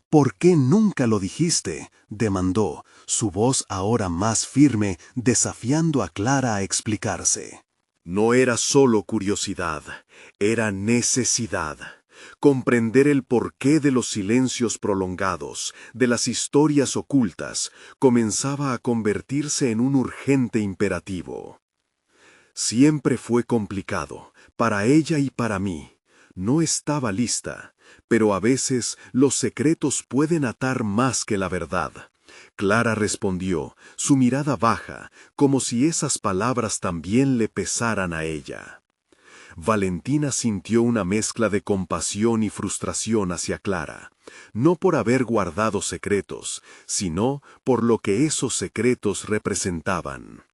¿Por qué nunca lo dijiste?, demandó, su voz ahora más firme, desafiando a Clara a explicarse. No era solo curiosidad, era necesidad. Comprender el porqué de los silencios prolongados, de las historias ocultas, comenzaba a convertirse en un urgente imperativo. Siempre fue complicado, para ella y para mí. No estaba lista, pero a veces los secretos pueden atar más que la verdad. Clara respondió, su mirada baja, como si esas palabras también le pesaran a ella. Valentina sintió una mezcla de compasión y frustración hacia Clara, no por haber guardado secretos, sino por lo que esos secretos representaban.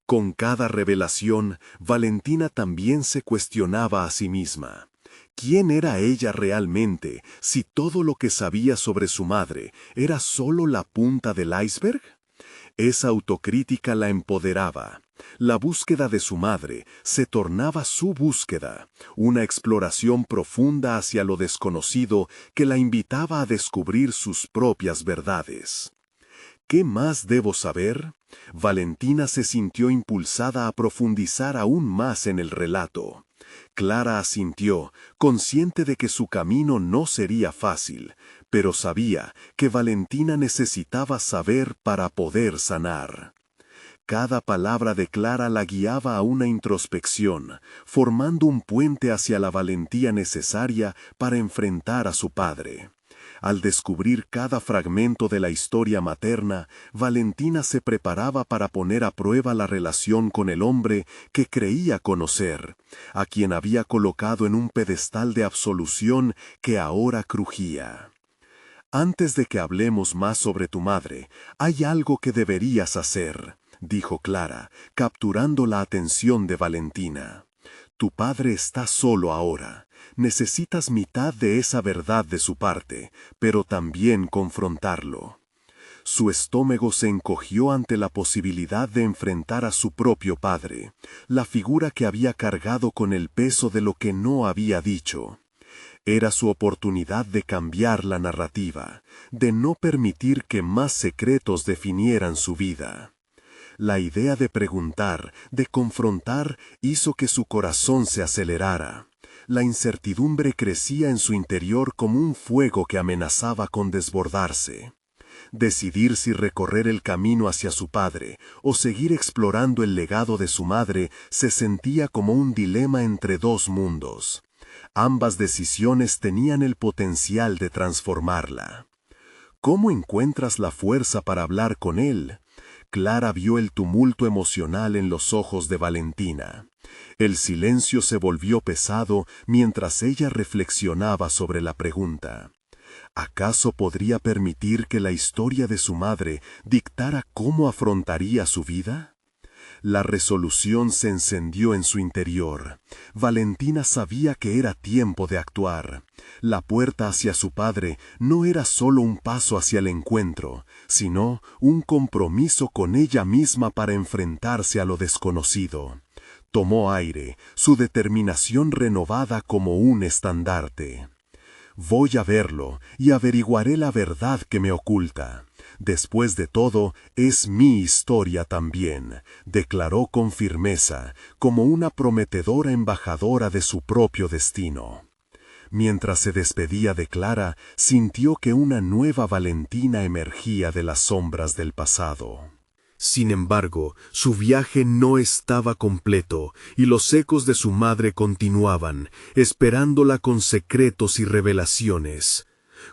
Con cada revelación, Valentina también se cuestionaba a sí misma. ¿Quién era ella realmente si todo lo que sabía sobre su madre era solo la punta del iceberg? Esa autocrítica la empoderaba. La búsqueda de su madre se tornaba su búsqueda, una exploración profunda hacia lo desconocido que la invitaba a descubrir sus propias verdades. ¿Qué más debo saber? Valentina se sintió impulsada a profundizar aún más en el relato. Clara asintió, consciente de que su camino no sería fácil, pero sabía que Valentina necesitaba saber para poder sanar. Cada palabra de Clara la guiaba a una introspección, formando un puente hacia la valentía necesaria para enfrentar a su padre. Al descubrir cada fragmento de la historia materna, Valentina se preparaba para poner a prueba la relación con el hombre que creía conocer, a quien había colocado en un pedestal de absolución que ahora crujía. Antes de que hablemos más sobre tu madre, hay algo que deberías hacer, dijo Clara, capturando la atención de Valentina. Tu padre está solo ahora. Necesitas mitad de esa verdad de su parte, pero también confrontarlo. Su estómago se encogió ante la posibilidad de enfrentar a su propio padre, la figura que había cargado con el peso de lo que no había dicho. Era su oportunidad de cambiar la narrativa, de no permitir que más secretos definieran su vida. La idea de preguntar, de confrontar, hizo que su corazón se acelerara. La incertidumbre crecía en su interior como un fuego que amenazaba con desbordarse. Decidir si recorrer el camino hacia su padre o seguir explorando el legado de su madre se sentía como un dilema entre dos mundos. Ambas decisiones tenían el potencial de transformarla. ¿Cómo encuentras la fuerza para hablar con él? Clara vio el tumulto emocional en los ojos de Valentina. El silencio se volvió pesado mientras ella reflexionaba sobre la pregunta. ¿Acaso podría permitir que la historia de su madre dictara cómo afrontaría su vida? La resolución se encendió en su interior. Valentina sabía que era tiempo de actuar. La puerta hacia su padre no era solo un paso hacia el encuentro, sino un compromiso con ella misma para enfrentarse a lo desconocido. Tomó aire, su determinación renovada como un estandarte. Voy a verlo y averiguaré la verdad que me oculta. Después de todo, es mi historia también, declaró con firmeza, como una prometedora embajadora de su propio destino. Mientras se despedía de Clara, sintió que una nueva Valentina emergía de las sombras del pasado. Sin embargo, su viaje no estaba completo, y los ecos de su madre continuaban, esperándola con secretos y revelaciones.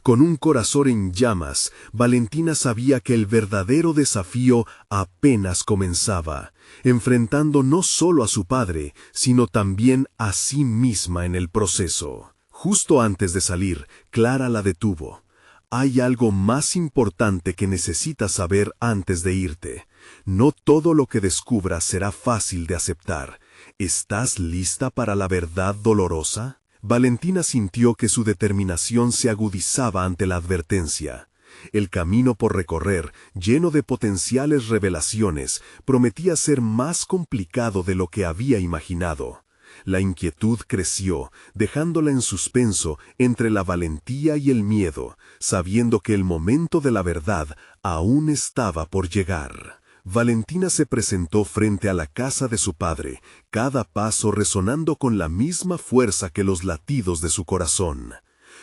Con un corazón en llamas, Valentina sabía que el verdadero desafío apenas comenzaba, enfrentando no solo a su padre, sino también a sí misma en el proceso. Justo antes de salir, Clara la detuvo. Hay algo más importante que necesitas saber antes de irte. No todo lo que descubras será fácil de aceptar. ¿Estás lista para la verdad dolorosa? Valentina sintió que su determinación se agudizaba ante la advertencia. El camino por recorrer, lleno de potenciales revelaciones, prometía ser más complicado de lo que había imaginado. La inquietud creció, dejándola en suspenso entre la valentía y el miedo, sabiendo que el momento de la verdad aún estaba por llegar. Valentina se presentó frente a la casa de su padre, cada paso resonando con la misma fuerza que los latidos de su corazón.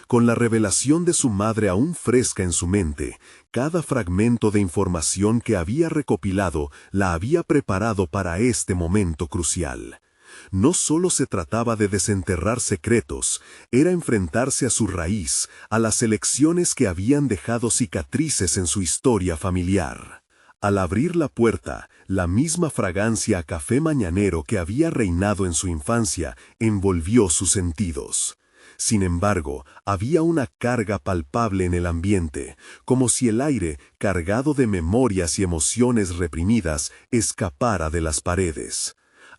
Con la revelación de su madre aún fresca en su mente, cada fragmento de información que había recopilado la había preparado para este momento crucial. No solo se trataba de desenterrar secretos, era enfrentarse a su raíz, a las elecciones que habían dejado cicatrices en su historia familiar. Al abrir la puerta, la misma fragancia a café mañanero que había reinado en su infancia envolvió sus sentidos. Sin embargo, había una carga palpable en el ambiente, como si el aire, cargado de memorias y emociones reprimidas, escapara de las paredes.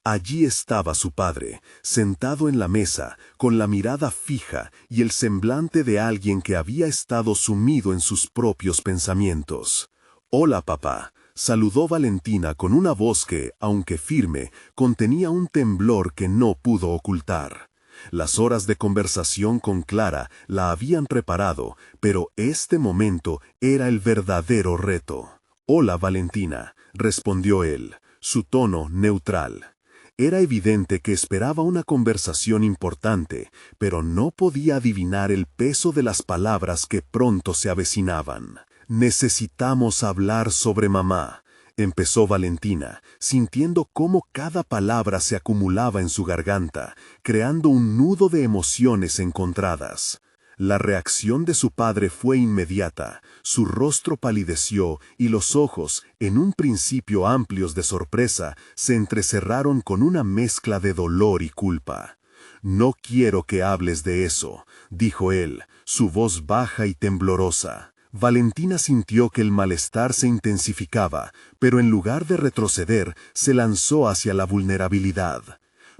Allí estaba su padre, sentado en la mesa, con la mirada fija y el semblante de alguien que había estado sumido en sus propios pensamientos. «Hola, papá», saludó Valentina con una voz que, aunque firme, contenía un temblor que no pudo ocultar. Las horas de conversación con Clara la habían preparado, pero este momento era el verdadero reto. «Hola, Valentina», respondió él, su tono neutral. Era evidente que esperaba una conversación importante, pero no podía adivinar el peso de las palabras que pronto se avecinaban. «Necesitamos hablar sobre mamá», empezó Valentina, sintiendo cómo cada palabra se acumulaba en su garganta, creando un nudo de emociones encontradas. La reacción de su padre fue inmediata, su rostro palideció y los ojos, en un principio amplios de sorpresa, se entrecerraron con una mezcla de dolor y culpa. «No quiero que hables de eso», dijo él, su voz baja y temblorosa. Valentina sintió que el malestar se intensificaba, pero en lugar de retroceder, se lanzó hacia la vulnerabilidad.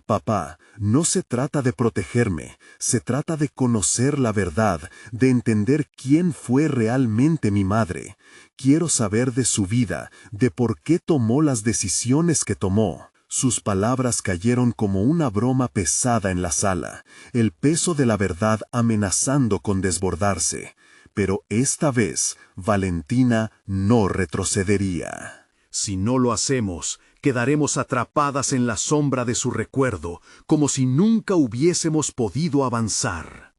«Papá, no se trata de protegerme, se trata de conocer la verdad, de entender quién fue realmente mi madre. Quiero saber de su vida, de por qué tomó las decisiones que tomó». Sus palabras cayeron como una broma pesada en la sala, el peso de la verdad amenazando con desbordarse. Pero esta vez, Valentina no retrocedería. Si no lo hacemos, quedaremos atrapadas en la sombra de su recuerdo, como si nunca hubiésemos podido avanzar.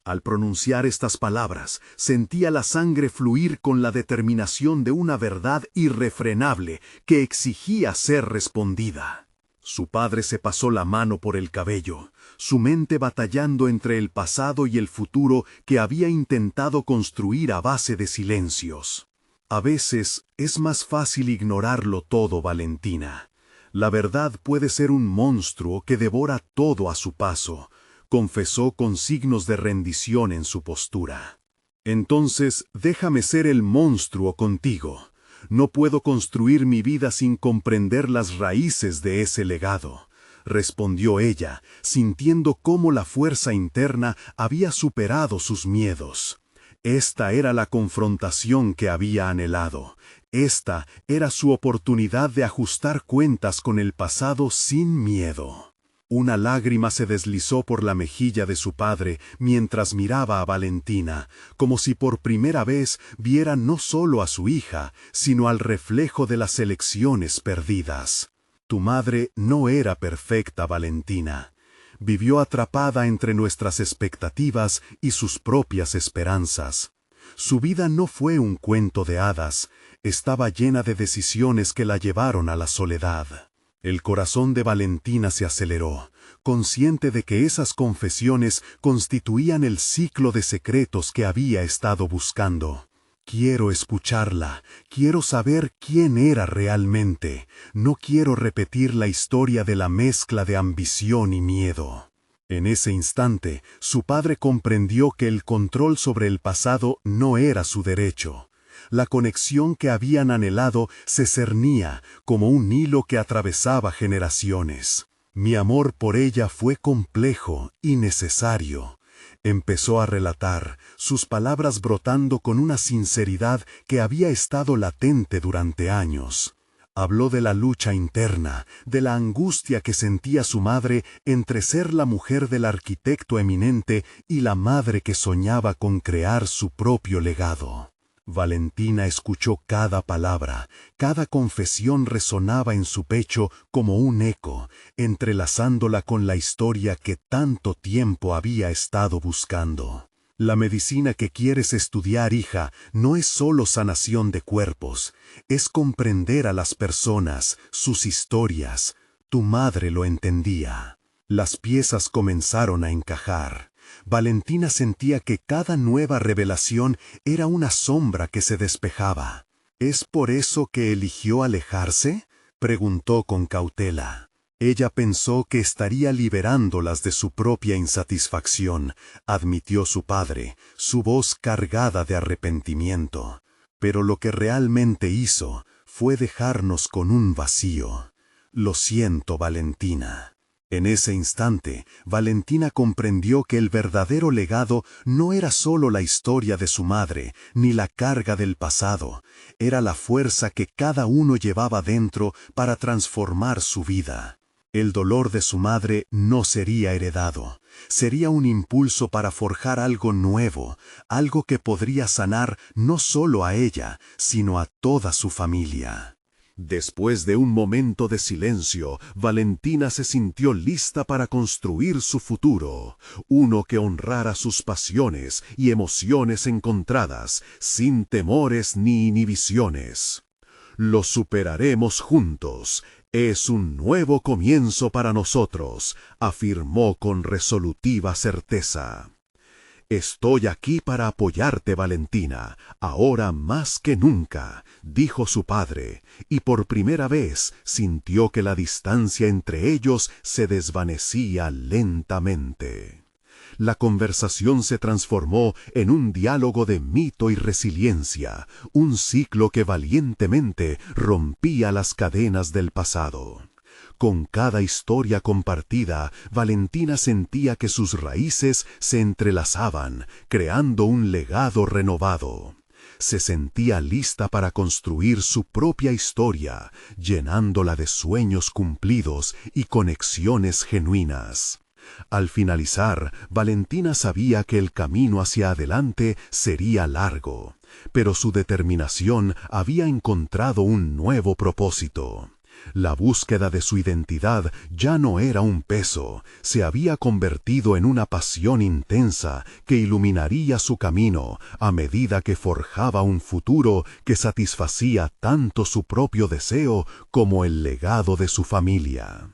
Al pronunciar estas palabras, sentía la sangre fluir con la determinación de una verdad irrefrenable que exigía ser respondida. Su padre se pasó la mano por el cabello, su mente batallando entre el pasado y el futuro que había intentado construir a base de silencios. A veces es más fácil ignorarlo todo, Valentina. La verdad puede ser un monstruo que devora todo a su paso, confesó con signos de rendición en su postura. Entonces, déjame ser el monstruo contigo. No puedo construir mi vida sin comprender las raíces de ese legado, respondió ella, sintiendo cómo la fuerza interna había superado sus miedos. Esta era la confrontación que había anhelado. Esta era su oportunidad de ajustar cuentas con el pasado sin miedo. Una lágrima se deslizó por la mejilla de su padre mientras miraba a Valentina, como si por primera vez viera no solo a su hija, sino al reflejo de las elecciones perdidas. Tu madre no era perfecta, Valentina. Vivió atrapada entre nuestras expectativas y sus propias esperanzas. Su vida no fue un cuento de hadas, estaba llena de decisiones que la llevaron a la soledad. El corazón de Valentina se aceleró, consciente de que esas confesiones constituían el ciclo de secretos que había estado buscando. Quiero escucharla, quiero saber quién era realmente, no quiero repetir la historia de la mezcla de ambición y miedo. En ese instante, su padre comprendió que el control sobre el pasado no era su derecho. La conexión que habían anhelado se cernía como un hilo que atravesaba generaciones. Mi amor por ella fue complejo y necesario. Empezó a relatar, sus palabras brotando con una sinceridad que había estado latente durante años. Habló de la lucha interna, de la angustia que sentía su madre entre ser la mujer del arquitecto eminente y la madre que soñaba con crear su propio legado. Valentina escuchó cada palabra, cada confesión resonaba en su pecho como un eco, entrelazándola con la historia que tanto tiempo había estado buscando. La medicina que quieres estudiar, hija, no es solo sanación de cuerpos, es comprender a las personas, sus historias. Tu madre lo entendía. Las piezas comenzaron a encajar. Valentina sentía que cada nueva revelación era una sombra que se despejaba. ¿Es por eso que eligió alejarse?, preguntó con cautela. Ella pensó que estaría liberándolas de su propia insatisfacción, admitió su padre, su voz cargada de arrepentimiento. Pero lo que realmente hizo fue dejarnos con un vacío. Lo siento, Valentina. En ese instante, Valentina comprendió que el verdadero legado no era solo la historia de su madre, ni la carga del pasado, era la fuerza que cada uno llevaba dentro para transformar su vida. El dolor de su madre no sería heredado, sería un impulso para forjar algo nuevo, algo que podría sanar no solo a ella, sino a toda su familia. Después de un momento de silencio, Valentina se sintió lista para construir su futuro, uno que honrara sus pasiones y emociones encontradas, sin temores ni inhibiciones. Lo superaremos juntos. Es un nuevo comienzo para nosotros, afirmó con resolutiva certeza. Estoy aquí para apoyarte, Valentina, ahora más que nunca, dijo su padre, y por primera vez sintió que la distancia entre ellos se desvanecía lentamente. La conversación se transformó en un diálogo de mito y resiliencia, un ciclo que valientemente rompía las cadenas del pasado. Con cada historia compartida, Valentina sentía que sus raíces se entrelazaban, creando un legado renovado. Se sentía lista para construir su propia historia, llenándola de sueños cumplidos y conexiones genuinas. Al finalizar, Valentina sabía que el camino hacia adelante sería largo, pero su determinación había encontrado un nuevo propósito. La búsqueda de su identidad ya no era un peso, se había convertido en una pasión intensa que iluminaría su camino a medida que forjaba un futuro que satisfacía tanto su propio deseo como el legado de su familia.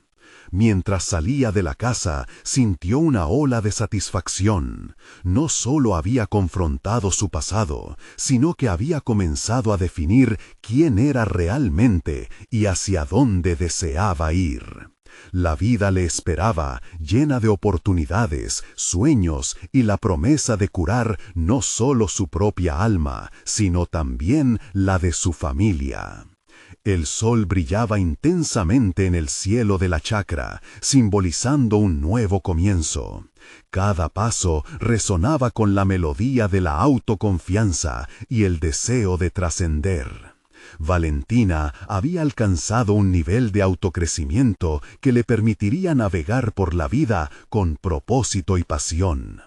Mientras salía de la casa, sintió una ola de satisfacción. No solo había confrontado su pasado, sino que había comenzado a definir quién era realmente y hacia dónde deseaba ir. La vida le esperaba, llena de oportunidades, sueños y la promesa de curar no solo su propia alma, sino también la de su familia. El sol brillaba intensamente en el cielo de la chacra, simbolizando un nuevo comienzo. Cada paso resonaba con la melodía de la autoconfianza y el deseo de trascender. Valentina había alcanzado un nivel de autocrecimiento que le permitiría navegar por la vida con propósito y pasión.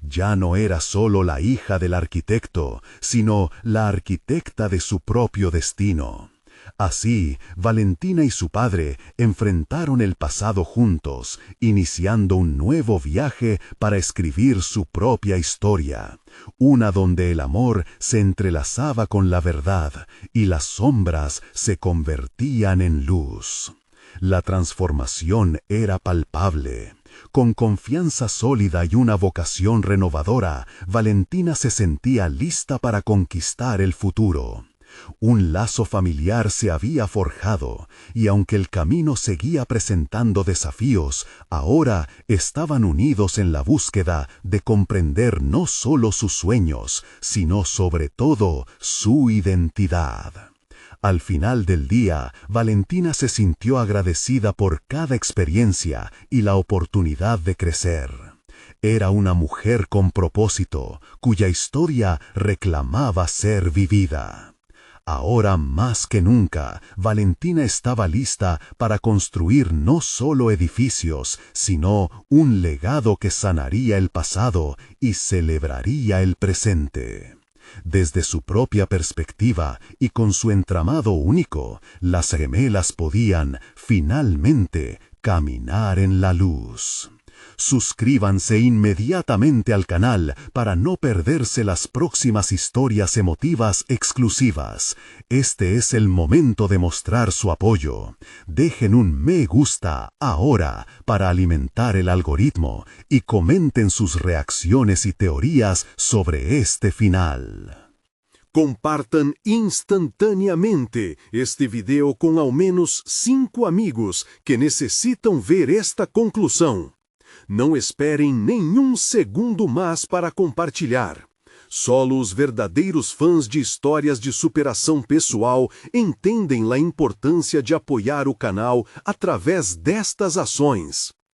Ya no era solo la hija del arquitecto, sino la arquitecta de su propio destino. Así, Valentina y su padre enfrentaron el pasado juntos, iniciando un nuevo viaje para escribir su propia historia, una donde el amor se entrelazaba con la verdad y las sombras se convertían en luz. La transformación era palpable. Con confianza sólida y una vocación renovadora, Valentina se sentía lista para conquistar el futuro. Un lazo familiar se había forjado, y aunque el camino seguía presentando desafíos, ahora estaban unidos en la búsqueda de comprender no solo sus sueños, sino sobre todo su identidad. Al final del día, Valentina se sintió agradecida por cada experiencia y la oportunidad de crecer. Era una mujer con propósito, cuya historia reclamaba ser vivida. Ahora más que nunca, Valentina estaba lista para construir no solo edificios, sino un legado que sanaría el pasado y celebraría el presente. Desde su propia perspectiva y con su entramado único, las gemelas podían, finalmente, caminar en la luz. Suscríbanse inmediatamente al canal para no perderse las próximas historias emotivas exclusivas. Este es el momento de mostrar su apoyo. Dejen un me gusta ahora para alimentar el algoritmo y comenten sus reacciones y teorías sobre este final. Compartan instantaneamente este video com ao menos 5 amigos que necessitam ver esta conclusão. Não esperem nenhum segundo mais para compartilhar. Solo os verdadeiros fãs de histórias de superação pessoal entendem a importância de apoiar o canal através destas ações.